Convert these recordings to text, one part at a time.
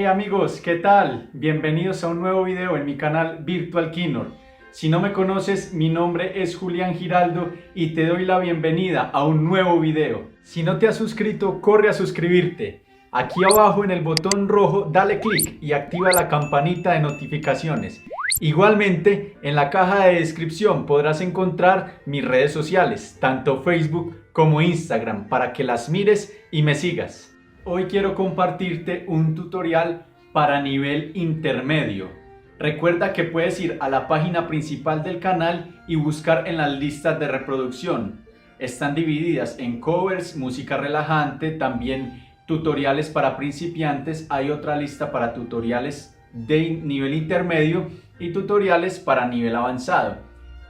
Hey amigos, ¿qué tal? Bienvenidos a un nuevo video en mi canal Virtual Keynor. Si no me conoces, mi nombre es Julián Giraldo y te doy la bienvenida a un nuevo video. Si no te has suscrito, corre a suscribirte. Aquí abajo en el botón rojo dale clic y activa la campanita de notificaciones. Igualmente, en la caja de descripción podrás encontrar mis redes sociales, tanto Facebook como Instagram, para que las mires y me sigas. Hoy quiero compartirte un tutorial para nivel intermedio. Recuerda que puedes ir a la página principal del canal y buscar en las listas de reproducción. Están divididas en covers, música relajante, también tutoriales para principiantes. Hay otra lista para tutoriales de nivel intermedio y tutoriales para nivel avanzado.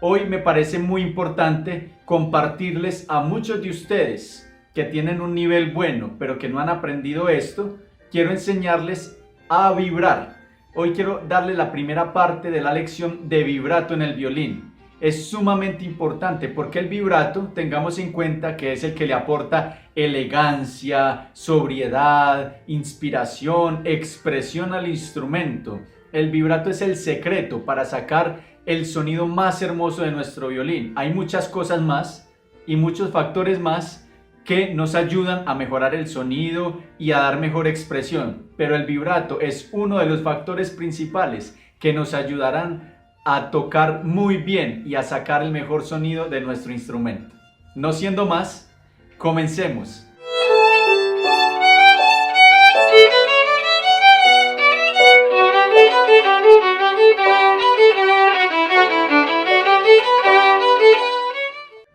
Hoy me parece muy importante compartirles a muchos de ustedes que tienen un nivel bueno, pero que no han aprendido esto. Quiero enseñarles a vibrar. Hoy quiero darle la primera parte de la lección de vibrato en el violín. Es sumamente importante porque el vibrato, tengamos en cuenta que es el que le aporta elegancia, sobriedad, inspiración, expresión al instrumento. El vibrato es el secreto para sacar el sonido más hermoso de nuestro violín. Hay muchas cosas más y muchos factores más que nos ayudan a mejorar el sonido y a dar mejor expresión, pero el vibrato es uno de los factores principales que nos ayudarán a tocar muy bien y a sacar el mejor sonido de nuestro instrumento. No siendo más, comencemos.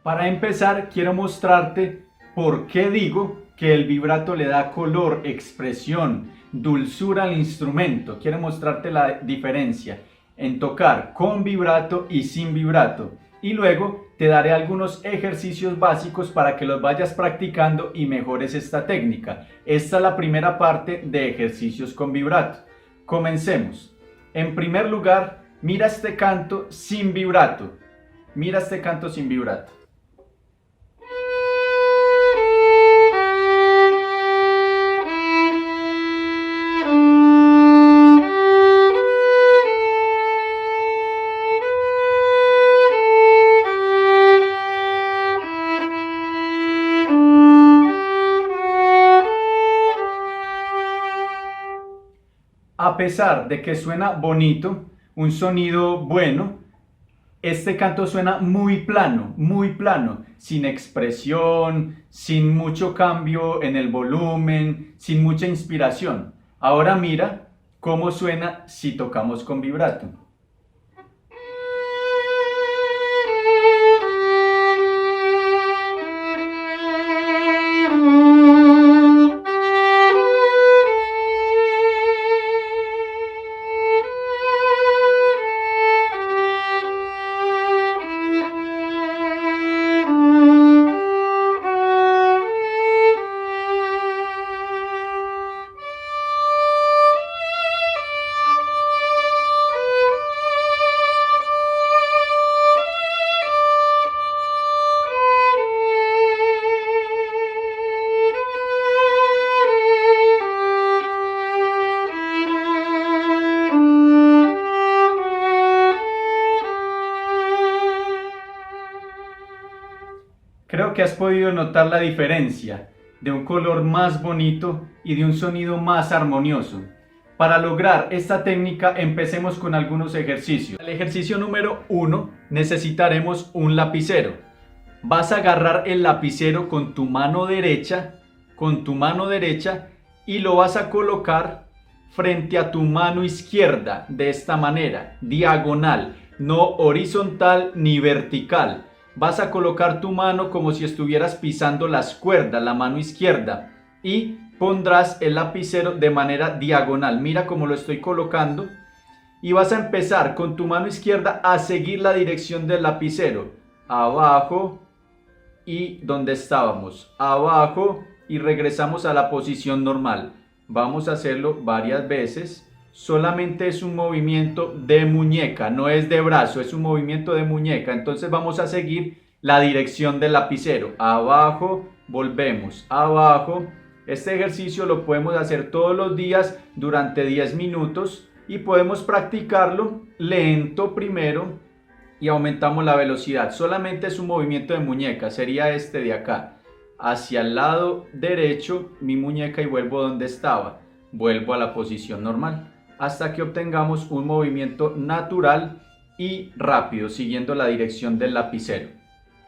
Para empezar, quiero mostrarte ¿por qué digo que el vibrato le da color, expresión, dulzura al instrumento? Quiero mostrarte la diferencia en tocar con vibrato y sin vibrato. Y luego te daré algunos ejercicios básicos para que los vayas practicando y mejores esta técnica. Esta es la primera parte de ejercicios con vibrato. Comencemos. En primer lugar, mira este canto sin vibrato. Mira este canto sin vibrato. A pesar de que suena bonito, un sonido bueno, este canto suena muy plano, sin expresión, sin mucho cambio en el volumen, sin mucha inspiración. Ahora mira cómo suena si tocamos con vibrato. Creo que has podido notar la diferencia de un color más bonito y de un sonido más armonioso. Para lograr esta técnica empecemos con algunos ejercicios. El ejercicio número 1 necesitaremos un lapicero. Vas a agarrar el lapicero con tu mano derecha, y lo vas a colocar frente a tu mano izquierda de esta manera, diagonal, no horizontal ni vertical. Vas a colocar tu mano como si estuvieras pisando las cuerdas, la mano izquierda, y pondrás el lapicero de manera diagonal. Mira cómo lo estoy colocando y vas a empezar con tu mano izquierda a seguir la dirección del lapicero. Abajo y donde estábamos, abajo, y regresamos a la posición normal. Vamos a hacerlo varias veces. Solamente es un movimiento de muñeca, no es de brazo, es un movimiento de muñeca. Entonces vamos a seguir la dirección del lapicero. Abajo, volvemos, abajo Este ejercicio lo podemos hacer todos los días durante 10 minutos y podemos practicarlo lento primero y aumentamos la velocidad. Solamente es un movimiento de muñeca, sería este de acá. Hacia el lado derecho mi muñeca y vuelvo donde estaba. Vuelvo a la posición normal hasta que obtengamos un movimiento natural y rápido siguiendo la dirección del lapicero.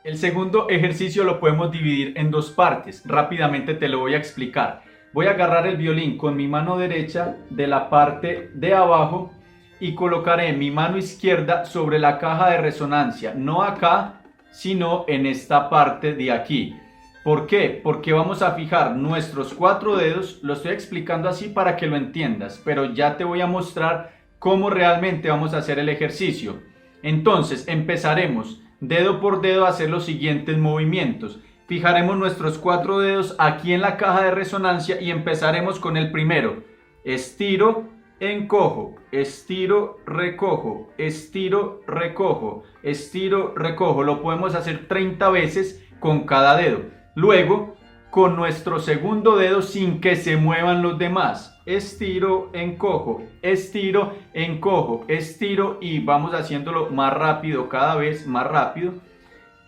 El segundo ejercicio lo podemos dividir en dos partes. Rápidamente te lo voy a explicar. Voy a agarrar el violín con mi mano derecha de la parte de abajo y colocaré mi mano izquierda sobre la caja de resonancia. No acá, sino en esta parte de aquí. ¿Por qué? Porque vamos a fijar nuestros 4 dedos. Lo estoy explicando así para que lo entiendas, pero ya te voy a mostrar cómo realmente vamos a hacer el ejercicio. Entonces empezaremos dedo por dedo a hacer los siguientes movimientos. Fijaremos nuestros 4 dedos aquí en la caja de resonancia y empezaremos con el primero. Estiro, encojo, estiro, recojo, estiro, recojo, estiro, recojo. Lo podemos hacer 30 veces con cada dedo. Luego, con nuestro segundo dedo sin que se muevan los demás. Estiro, encojo, estiro, encojo, estiro y vamos haciéndolo más rápido, cada vez más rápido.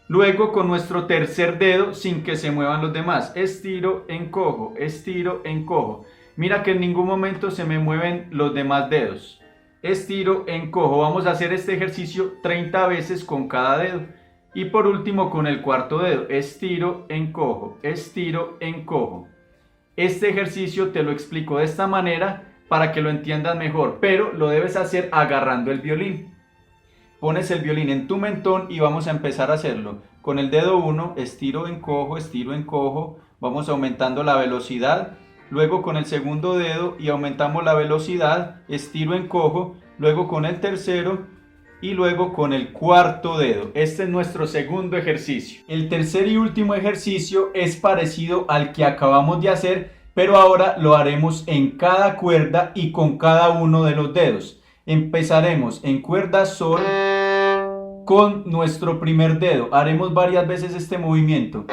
Luego con nuestro tercer dedo sin que se muevan los demás. Estiro, encojo, estiro, encojo. Mira que en ningún momento se me mueven los demás dedos. Estiro, encojo. Vamos a hacer este ejercicio 30 veces con cada dedo. Y por último con el cuarto dedo. Estiro, encojo, estiro, encojo. Este ejercicio te lo explico de esta manera para que lo entiendas mejor, pero lo debes hacer agarrando el violín. Pones el violín en tu mentón y vamos a empezar a hacerlo. Con el dedo 1, estiro, encojo, vamos aumentando la velocidad. Luego con el segundo dedo y aumentamos la velocidad, estiro, encojo. Luego con el tercero y luego con el cuarto dedo. Este es nuestro segundo ejercicio. El tercer y último ejercicio es parecido al que acabamos de hacer, pero ahora lo haremos en cada cuerda y con cada uno de los dedos. Empezaremos en cuerda sol con nuestro primer dedo. Haremos varias veces este movimiento.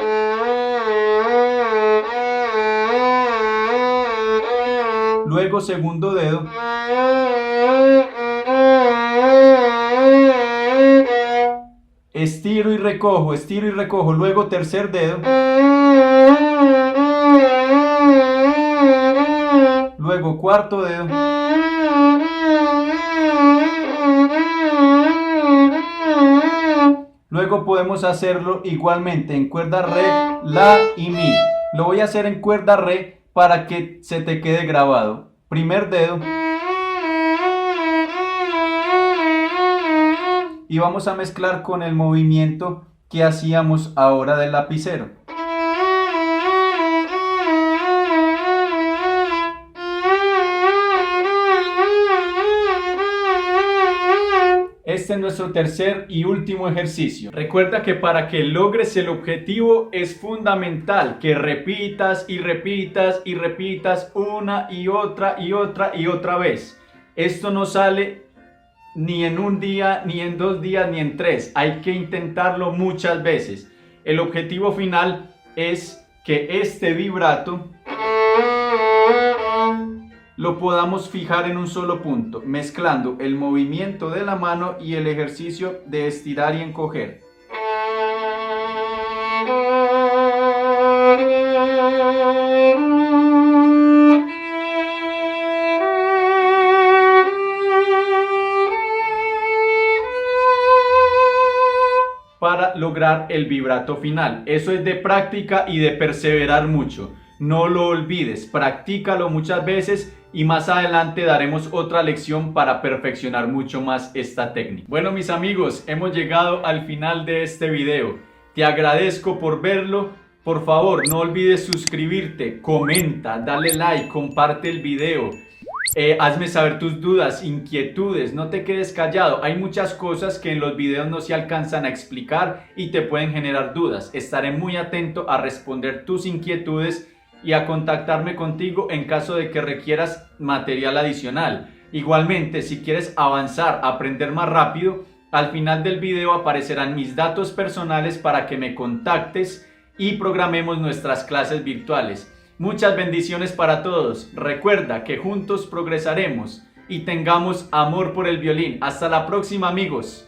Luego segundo dedo. Estiro y recojo, luego tercer dedo. Luego cuarto dedo. Luego podemos hacerlo igualmente en cuerda re, la y mi. Lo voy a hacer en cuerda re para que se te quede grabado. Primer dedo. Y vamos a mezclar con el movimiento que hacíamos ahora del lapicero. Este es nuestro tercer y último ejercicio. Recuerda que para que logres el objetivo es fundamental que repitas y repitas y repitas una y otra vez. Esto no sale ni en un día, ni en 2 días, ni en 3. Hay que intentarlo muchas veces. El objetivo final es que este vibrato lo podamos fijar en un solo punto, mezclando el movimiento de la mano y el ejercicio de estirar y encoger. Para lograr el vibrato final. Eso es de práctica y de perseverar mucho. No lo olvides, practícalo muchas veces y más adelante daremos otra lección para perfeccionar mucho más esta técnica. Bueno, mis amigos, hemos llegado al final de este video. Te agradezco por verlo. Por favor, no olvides suscribirte, comenta, dale like, comparte el video. Hazme saber tus dudas, inquietudes, no te quedes callado. Hay muchas cosas que en los videos no se alcanzan a explicar y te pueden generar dudas. Estaré muy atento a responder tus inquietudes y a contactarme contigo en caso de que requieras material adicional. Igualmente, si quieres avanzar, aprender más rápido, al final del video aparecerán mis datos personales para que me contactes y programemos nuestras clases virtuales. Muchas bendiciones para todos. Recuerda que juntos progresaremos y tengamos amor por el violín. Hasta la próxima, amigos.